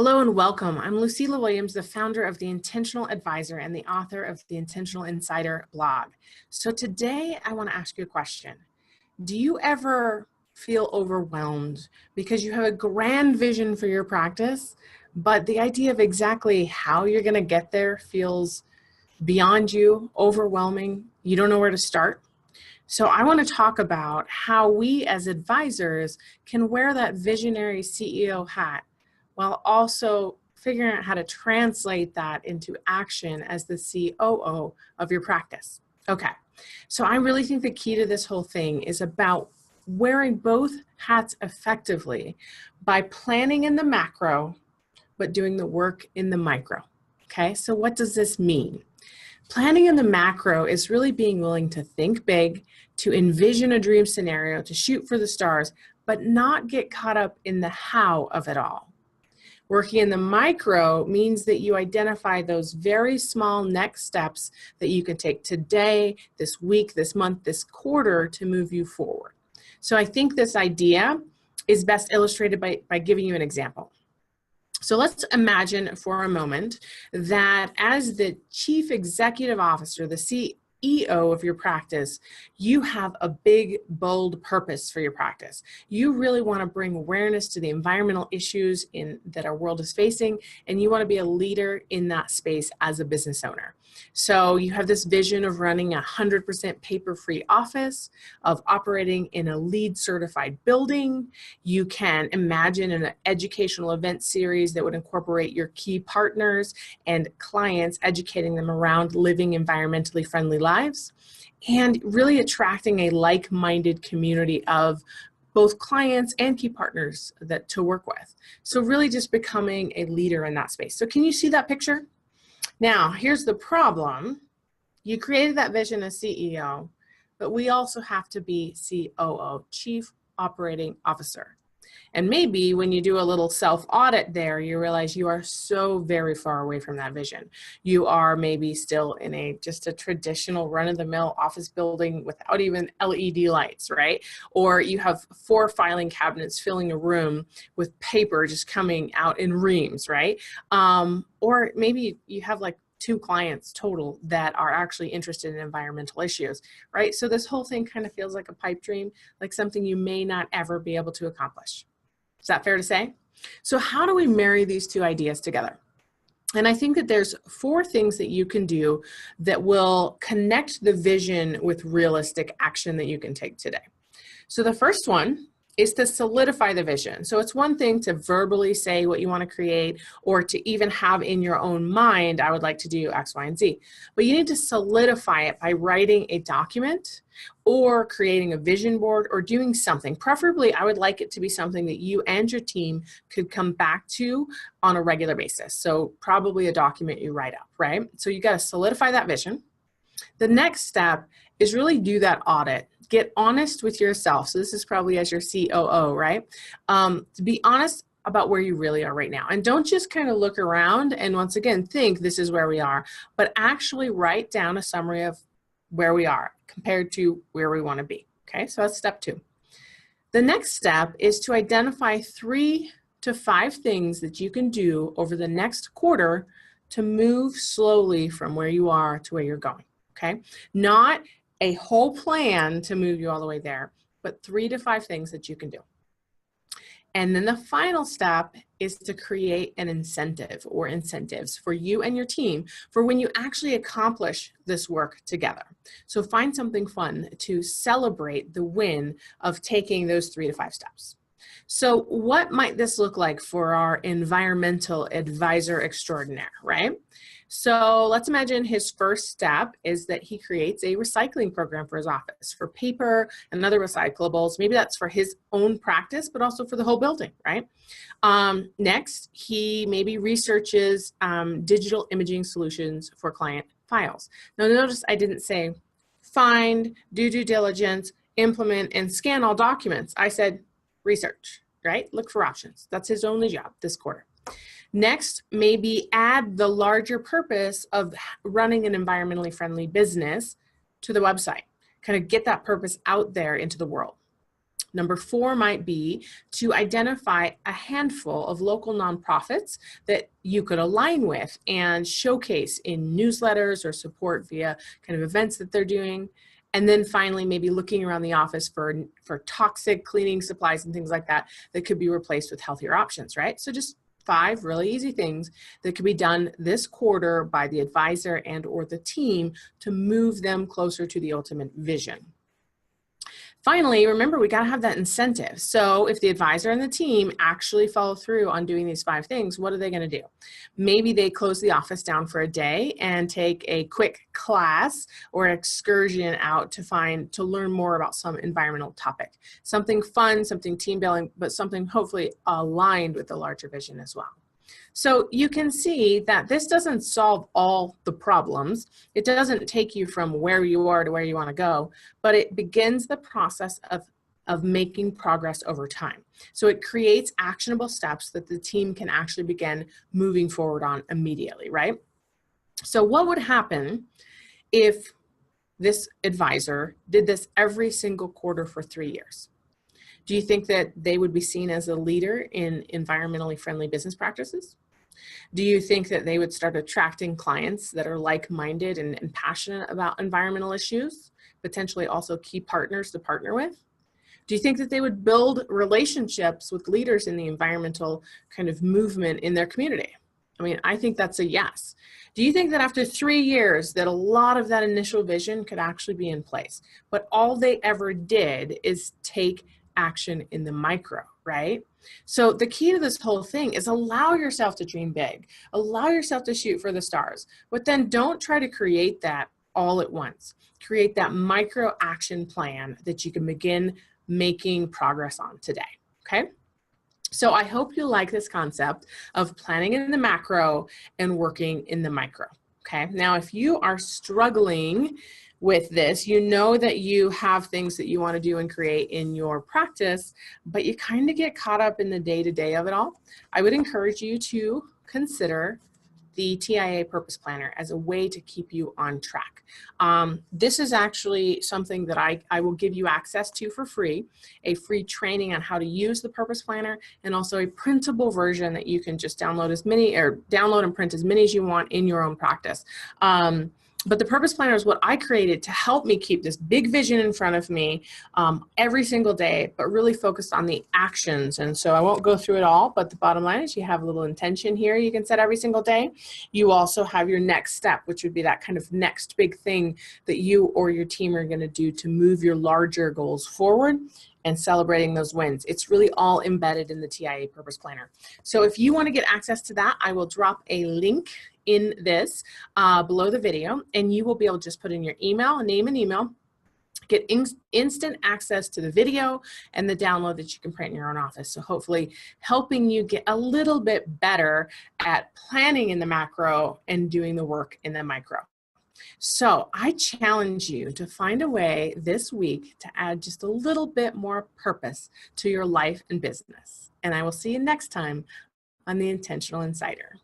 Hello and welcome. I'm Lucila Williams, the founder of The Intentional Advisor and the author of the Intentional Insider blog. So today I want to ask you a question. Do you ever feel overwhelmed because you have a grand vision for your practice, but the idea of exactly how you're going to get there feels beyond you, overwhelming, you don't know where to start? So I want to talk about how we as advisors can wear that visionary CEO hat while also figuring out how to translate that into action as the COO of your practice. Okay, so I really think the key to this whole thing is about wearing both hats effectively by planning in the macro, but doing the work in the micro. Okay, so what does this mean? Planning in the macro is really being willing to think big, to envision a dream scenario, to shoot for the stars, but not get caught up in the how of it all. Working in the micro means that you identify those very small next steps that you can take today, this week, this month, this quarter to move you forward. So I think this idea is best illustrated by giving you an example. So let's imagine for a moment that as the chief executive officer, the CEO of your practice, you have a big, bold purpose for your practice. You really want to bring awareness to the environmental issues that our world is facing, and you want to be a leader in that space as a business owner. So you have this vision of running 100% paper-free office, of operating in a LEED certified building. You can imagine an educational event series that would incorporate your key partners and clients, educating them around living environmentally friendly lives, and really attracting a like-minded community of both clients and key partners to work with. So really just becoming a leader in that space. So can you see that picture? Now, here's the problem. You created that vision as CEO, but we also have to be COO, Chief Operating Officer. And maybe when you do a little self-audit there, you realize you are so very far away from that vision. You are maybe still in just a traditional run-of-the-mill office building without even LED lights, right? Or you have 4 filing cabinets filling a room with paper just coming out in reams, right? Or maybe you have like 2 clients total that are actually interested in environmental issues, right? So this whole thing kind of feels like a pipe dream, like something you may not ever be able to accomplish. Is that fair to say? So how do we marry these 2 ideas together? And I think that there's 4 things that you can do that will connect the vision with realistic action that you can take today. So the first one is to solidify the vision. So it's one thing to verbally say what you want to create, or to even have in your own mind, I would like to do X, Y, and Z. But you need to solidify it by writing a document or creating a vision board or doing something. Preferably, I would like it to be something that you and your team could come back to on a regular basis. So probably a document you write up, right? So you got to solidify that vision. The next step is really do that audit. Get honest with yourself. So this is probably as your COO, right? To be honest about where you really are right now. And don't just kind of look around and once again think this is where we are, but actually write down a summary of where we are compared to where we want to be. Okay, so that's step 2. The next step is to identify 3 to 5 things that you can do over the next quarter to move slowly from where you are to where you're going. Okay, not a whole plan to move you all the way there, but 3 to 5 things that you can do. And then the final step is to create an incentive or incentives for you and your team for when you actually accomplish this work together. So find something fun to celebrate the win of taking those 3 to 5 steps. So what might this look like for our environmental advisor extraordinaire, right? So let's imagine his first step is that he creates a recycling program for his office for paper and other recyclables. Maybe that's for his own practice, but also for the whole building, right? Next, he maybe researches digital imaging solutions for client files. Now notice I didn't say find, do due diligence, implement, and scan all documents. I said research, right? Look for options. That's his only job this quarter. Next, maybe add the larger purpose of running an environmentally friendly business to the website. Kind of get that purpose out there into the world. Number 4 might be to identify a handful of local nonprofits that you could align with and showcase in newsletters or support via kind of events that they're doing. And then finally, maybe looking around the office for toxic cleaning supplies and things like that that could be replaced with healthier options, right? So just 5 really easy things that could be done this quarter by the advisor and or the team to move them closer to the ultimate vision. Finally, remember, we got to have that incentive. So if the advisor and the team actually follow through on doing these 5 things, what are they going to do? Maybe they close the office down for a day and take a quick class or excursion out to learn more about some environmental topic. Something fun, something team building, but something hopefully aligned with the larger vision as well. So you can see that this doesn't solve all the problems. It doesn't take you from where you are to where you want to go, but it begins the process of making progress over time. So it creates actionable steps that the team can actually begin moving forward on immediately, right? So what would happen if this advisor did this every single quarter for 3 years? Do you think that they would be seen as a leader in environmentally friendly business practices? Do you think that they would start attracting clients that are like-minded and passionate about environmental issues, potentially also key partners to partner with? Do you think that they would build relationships with leaders in the environmental kind of movement in their community? I mean, I think that's a yes. Do you think that after 3 years that a lot of that initial vision could actually be in place, but all they ever did is take action in the micro, right? So the key to this whole thing is allow yourself to dream big, allow yourself to shoot for the stars, but then don't try to create that all at once. Create that micro action plan that you can begin making progress on today, okay? So I hope you like this concept of planning in the macro and working in the micro, okay? Now, if you are struggling with this, you know that you have things that you want to do and create in your practice, but you kind of get caught up in the day-to-day of it all. I would encourage you to consider the TIA Purpose Planner as a way to keep you on track. This is actually something that I will give you access to for free, a free training on how to use the Purpose Planner, and also a printable version that you can just download and print as many as you want in your own practice. But the Purpose Planner is what I created to help me keep this big vision in front of me every single day, but really focused on the actions. And so I won't go through it all, but the bottom line is you have a little intention here you can set every single day. You also have your next step, which would be that kind of next big thing that you or your team are going to do to move your larger goals forward and celebrating those wins. It's really all embedded in the TIA Purpose Planner. So if you want to get access to that, I will drop a link in this below the video, and you will be able to just put in your email, name and email, get instant access to the video and the download that you can print in your own office. So hopefully helping you get a little bit better at planning in the macro and doing the work in the micro. So I challenge you to find a way this week to add just a little bit more purpose to your life and business. And I will see you next time on The Intentional Insider.